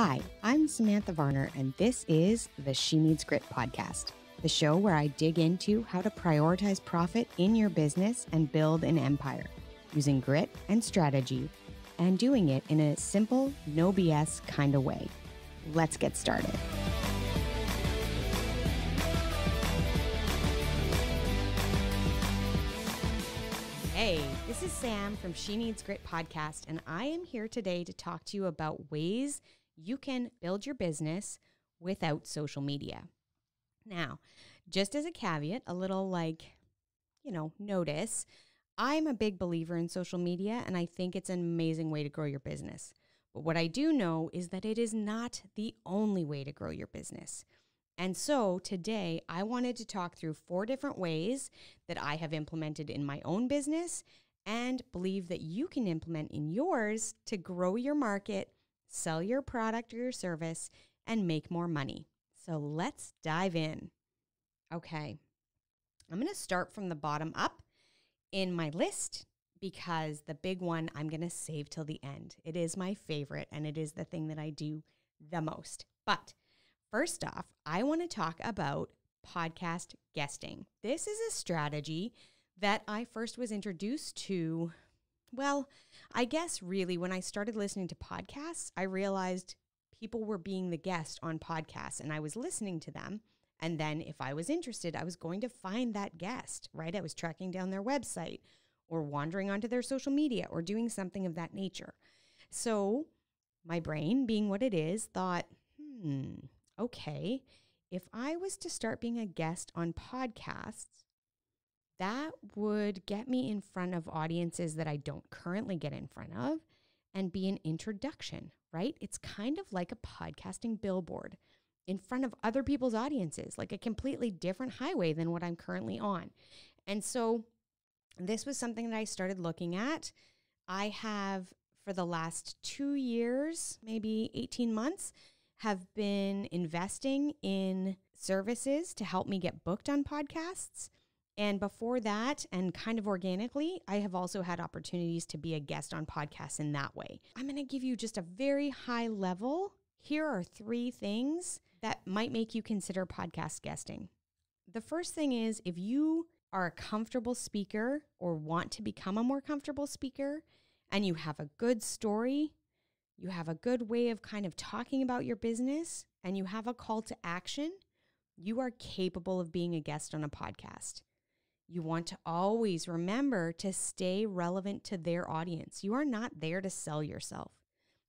Hi, I'm Samantha Varner, and this is the She Needs Grit podcast, the show where I dig into how to prioritize profit in your business and build an empire using grit and strategy and doing it in a simple, no BS kind of way. Let's get started. Hey, this is Sam from She Needs Grit podcast, and I am here today to talk to you about ways you can build your business without social media. Now, just as a caveat, a little notice, I'm a big believer in social media, and I think it's an amazing way to grow your business. But what I do know is that it is not the only way to grow your business. And so today I wanted to talk through 4 different ways that I have implemented in my own business and believe that you can implement in yours to grow your market, sell your product or your service, and make more money. So let's dive in. Okay, I'm going to start from the bottom up in my list because the big one I'm going to save till the end. It is my favorite and it is the thing that I do the most. But first off, I want to talk about podcast guesting. This is a strategy that I first was introduced to, I guess really when I started listening to podcasts, I realized people were being the guest on podcasts and I was listening to them. And then if I was interested, I was going to find that guest, right? I was tracking down their website or wandering onto their social media or doing something of that nature. So my brain, being what it is, thought, okay, if I was to start being a guest on podcasts, that would get me in front of audiences that I don't currently get in front of and be an introduction, right? It's kind of like a podcasting billboard in front of other people's audiences, like a completely different highway than what I'm currently on. And so this was something that I started looking at. I have, for the last 2 years, maybe 18 months, have been investing in services to help me get booked on podcasts. And before that, and kind of organically, I have also had opportunities to be a guest on podcasts in that way. I'm going to give you just a very high level. Here are 3 things that might make you consider podcast guesting. The first thing is, if you are a comfortable speaker or want to become a more comfortable speaker, and you have a good story, you have a good way of kind of talking about your business, and you have a call to action, you are capable of being a guest on a podcast. You want to always remember to stay relevant to their audience. You are not there to sell yourself.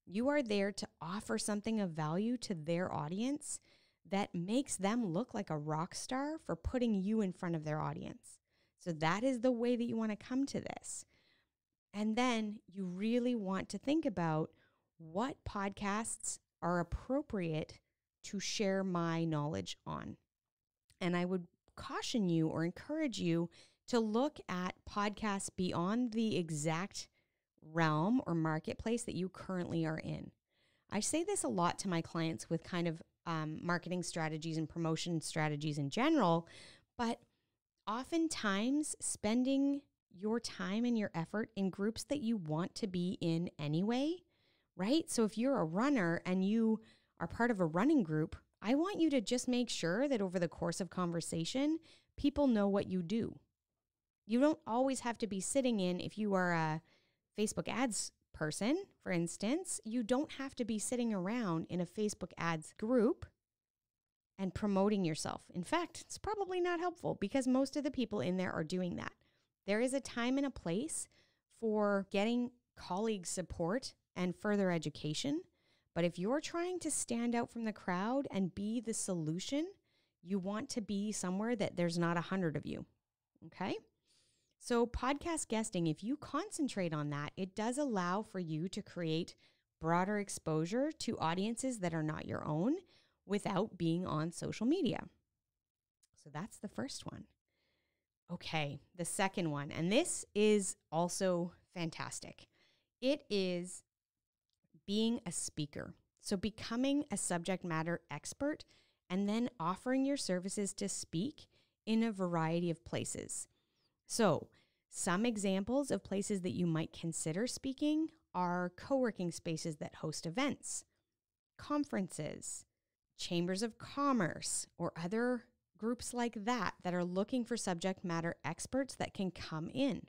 You are there to offer something of value to their audience that makes them look like a rock star for putting you in front of their audience. So that is the way that you want to come to this. And then you really want to think about what podcasts are appropriate to share my knowledge on. And I would caution you or encourage you to look at podcasts beyond the exact realm or marketplace that you currently are in. I say this a lot to my clients with kind of marketing strategies and promotion strategies in general, but oftentimes spending your time and your effort in groups that you want to be in anyway, right? So if you're a runner and you are part of a running group, I want you to just make sure that over the course of conversation, people know what you do. You don't always have to be sitting in, if you are a Facebook ads person, for instance, you don't have to be sitting around in a Facebook ads group and promoting yourself. In fact, it's probably not helpful because most of the people in there are doing that. There is a time and a place for getting colleague support and further education. But if you're trying to stand out from the crowd and be the solution, you want to be somewhere that there's not 100 of you, okay? So podcast guesting, if you concentrate on that, it does allow for you to create broader exposure to audiences that are not your own without being on social media. So that's the first one. Okay, the second one, and this is also fantastic. It is being a speaker. So becoming a subject matter expert and then offering your services to speak in a variety of places. So some examples of places that you might consider speaking are co-working spaces that host events, conferences, chambers of commerce, or other groups like that are looking for subject matter experts that can come in.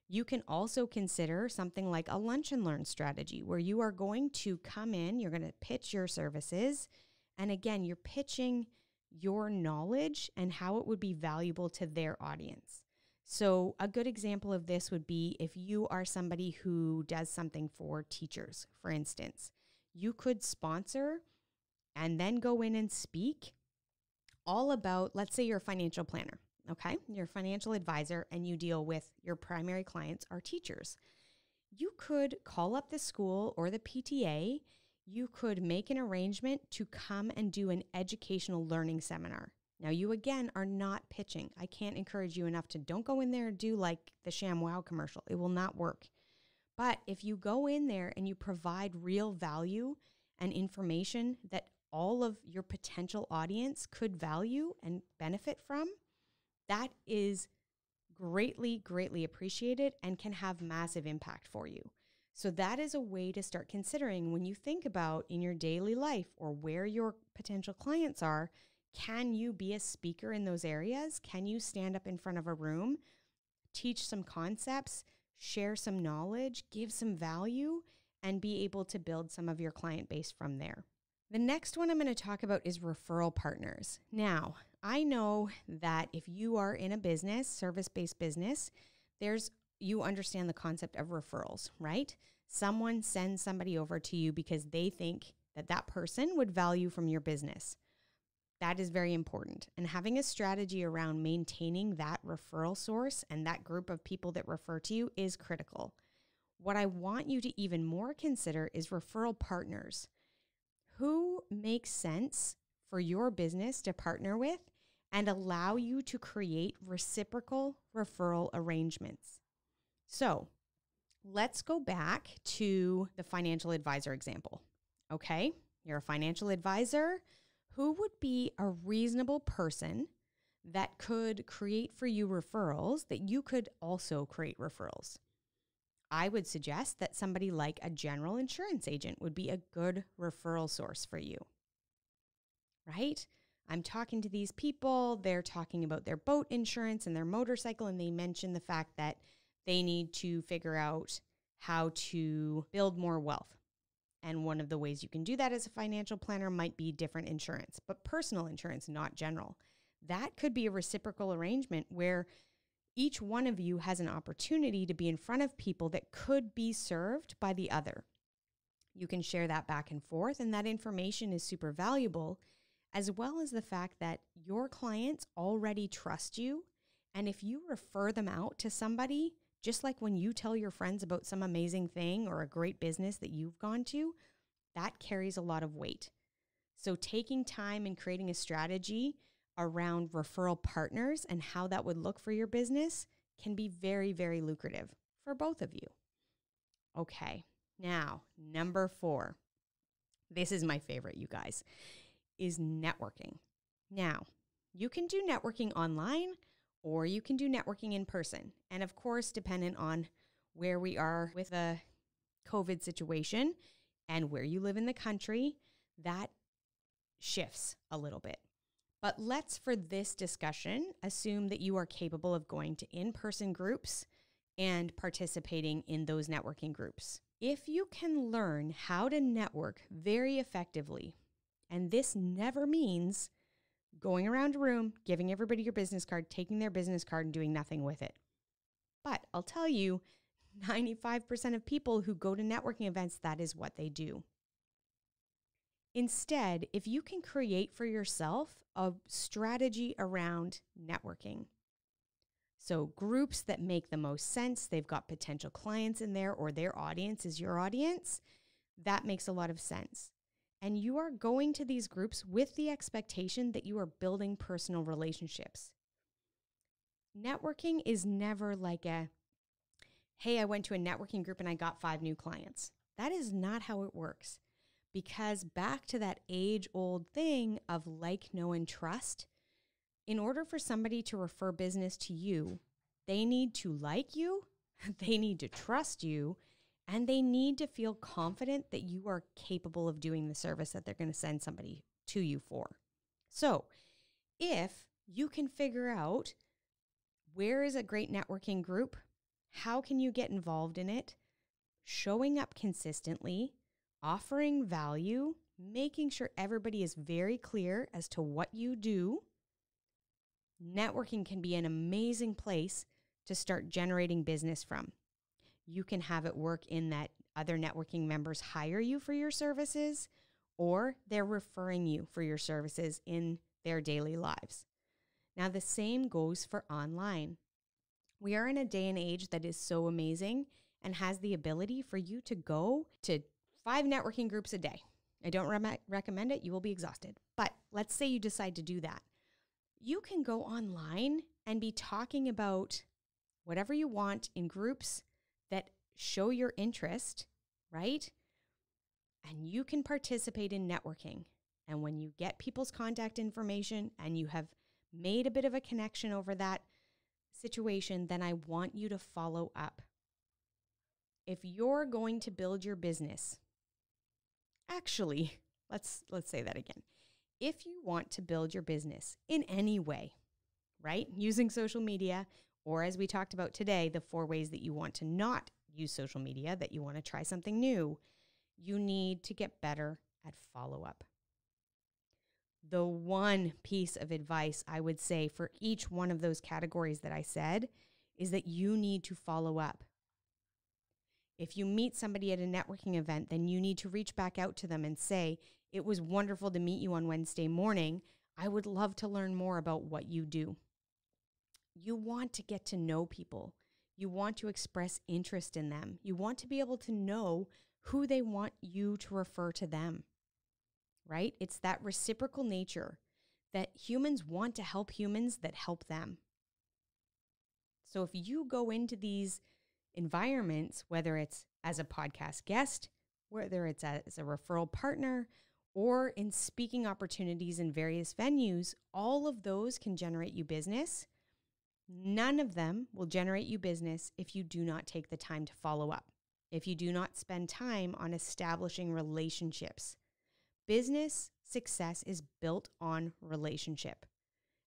You can also consider something like a lunch and learn strategy where you are going to come in, you're going to pitch your services, and again, you're pitching your knowledge and how it would be valuable to their audience. So a good example of this would be if you are somebody who does something for teachers, for instance, you could sponsor and then go in and speak all about, let's say you're a financial planner, okay? You're a financial advisor and you deal with your primary clients are teachers. You could call up the school or the PTA. You could make an arrangement to come and do an educational learning seminar. Now, you again are not pitching. I can't encourage you enough to don't go in there and do like the ShamWow commercial. It will not work. But if you go in there and you provide real value and information that all of your potential audience could value and benefit from, that is greatly, greatly appreciated and can have massive impact for you. So that is a way to start considering when you think about in your daily life or where your potential clients are, can you be a speaker in those areas? Can you stand up in front of a room, teach some concepts, share some knowledge, give some value, and be able to build some of your client base from there? The next one I'm going to talk about is referral partners. Now, I know that if you are in a business, service-based business, you understand the concept of referrals, right? Someone sends somebody over to you because they think that that person would value from your business. That is very important. And having a strategy around maintaining that referral source and that group of people that refer to you is critical. What I want you to even more consider is referral partners. Who makes sense for your business to partner with and allow you to create reciprocal referral arrangements? So let's go back to the financial advisor example. Okay, you're a financial advisor. Who would be a reasonable person that could create for you referrals that you could also create referrals? I would suggest that somebody like a general insurance agent would be a good referral source for you, right? I'm talking to these people, they're talking about their boat insurance and their motorcycle, and they mention the fact that they need to figure out how to build more wealth. And one of the ways you can do that as a financial planner might be different insurance, but personal insurance, not general. That could be a reciprocal arrangement where each one of you has an opportunity to be in front of people that could be served by the other. You can share that back and forth, and that information is super valuable, as well as the fact that your clients already trust you. And if you refer them out to somebody, just like when you tell your friends about some amazing thing or a great business that you've gone to, that carries a lot of weight. So taking time and creating a strategy around referral partners and how that would look for your business can be very, very lucrative for both of you. Okay, now number 4. This is my favorite, you guys, is networking. Now, you can do networking online or you can do networking in person. And of course, dependent on where we are with the COVID situation and where you live in the country, that shifts a little bit. But let's, for this discussion, assume that you are capable of going to in-person groups and participating in those networking groups. If you can learn how to network very effectively, and this never means going around a room, giving everybody your business card, taking their business card and doing nothing with it. But I'll tell you, 95% of people who go to networking events, that is what they do. Instead, if you can create for yourself a strategy around networking, so groups that make the most sense, they've got potential clients in there or their audience is your audience, that makes a lot of sense. And you are going to these groups with the expectation that you are building personal relationships. Networking is never like hey, I went to a networking group and I got 5 new clients. That is not how it works. Because back to that age-old thing of like, know, and trust, in order for somebody to refer business to you, they need to like you, they need to trust you, And they need to feel confident that you are capable of doing the service that they're going to send somebody to you for. So if you can figure out where is a great networking group, how can you get involved in it, showing up consistently, offering value, making sure everybody is very clear as to what you do, networking can be an amazing place to start generating business from. You can have it work in that other networking members hire you for your services, or they're referring you for your services in their daily lives. Now, the same goes for online. We are in a day and age that is so amazing and has the ability for you to go to 5 networking groups a day. I don't recommend it. You will be exhausted. But let's say you decide to do that. You can go online and be talking about whatever you want in groups that show your interest, right? And you can participate in networking. And when you get people's contact information and you have made a bit of a connection over that situation, then I want you to follow up. If you're going to build your business, actually, let's say that again. If you want to build your business in any way, right? Using social media, or as we talked about today, the 4 ways that you want to not use social media, that you want to try something new, you need to get better at follow-up. The one piece of advice I would say for each one of those categories that I said is that you need to follow up. If you meet somebody at a networking event, then you need to reach back out to them and say, it was wonderful to meet you on Wednesday morning. I would love to learn more about what you do. You want to get to know people. You want to express interest in them. You want to be able to know who they want you to refer to them, right? It's that reciprocal nature that humans want to help humans that help them. So if you go into these environments, whether it's as a podcast guest, whether it's as a referral partner, or in speaking opportunities in various venues, all of those can generate you business. None of them will generate you business if you do not take the time to follow up, if you do not spend time on establishing relationships. Business success is built on relationship.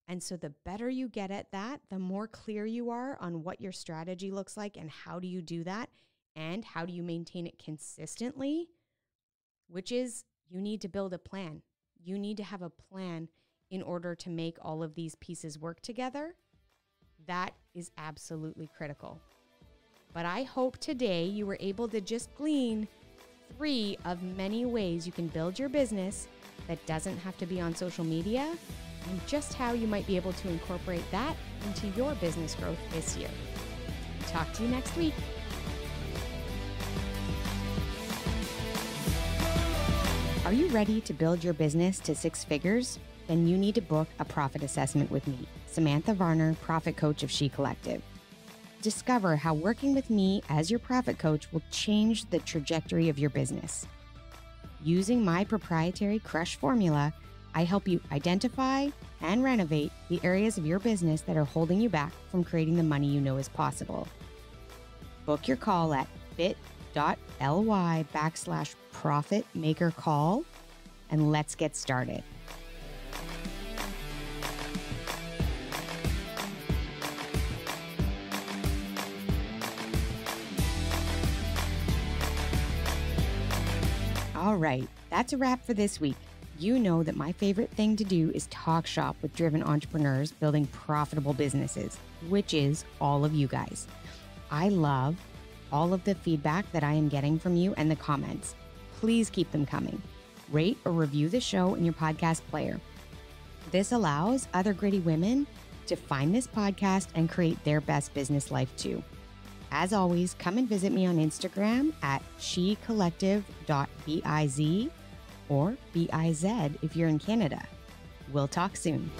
And so the better you get at that, the more clear you are on what your strategy looks like and how do you do that and how do you maintain it consistently, which is you need to build a plan. You need to have a plan in order to make all of these pieces work together. That is absolutely critical. But I hope today you were able to just glean 3 of many ways you can build your business that doesn't have to be on social media, and just how you might be able to incorporate that into your business growth this year. Talk to you next week. Are you ready to build your business to 6 figures? Then you need to book a profit assessment with me, Samantha Varner, Profit Coach of She Collective. Discover how working with me as your profit coach will change the trajectory of your business. Using my proprietary Crush formula, I help you identify and renovate the areas of your business that are holding you back from creating the money you know is possible. Book your call at bit.ly/profitmakercall, and let's get started. All right, that's a wrap for this week. You know that my favorite thing to do is talk shop with driven entrepreneurs building profitable businesses, which is all of you guys. I love all of the feedback that I am getting from you and the comments. Please keep them coming. Rate or review the show in your podcast player. This allows other gritty women to find this podcast and create their best business life too. As always, come and visit me on Instagram at shecollective.biz or BIZ if you're in Canada. We'll talk soon.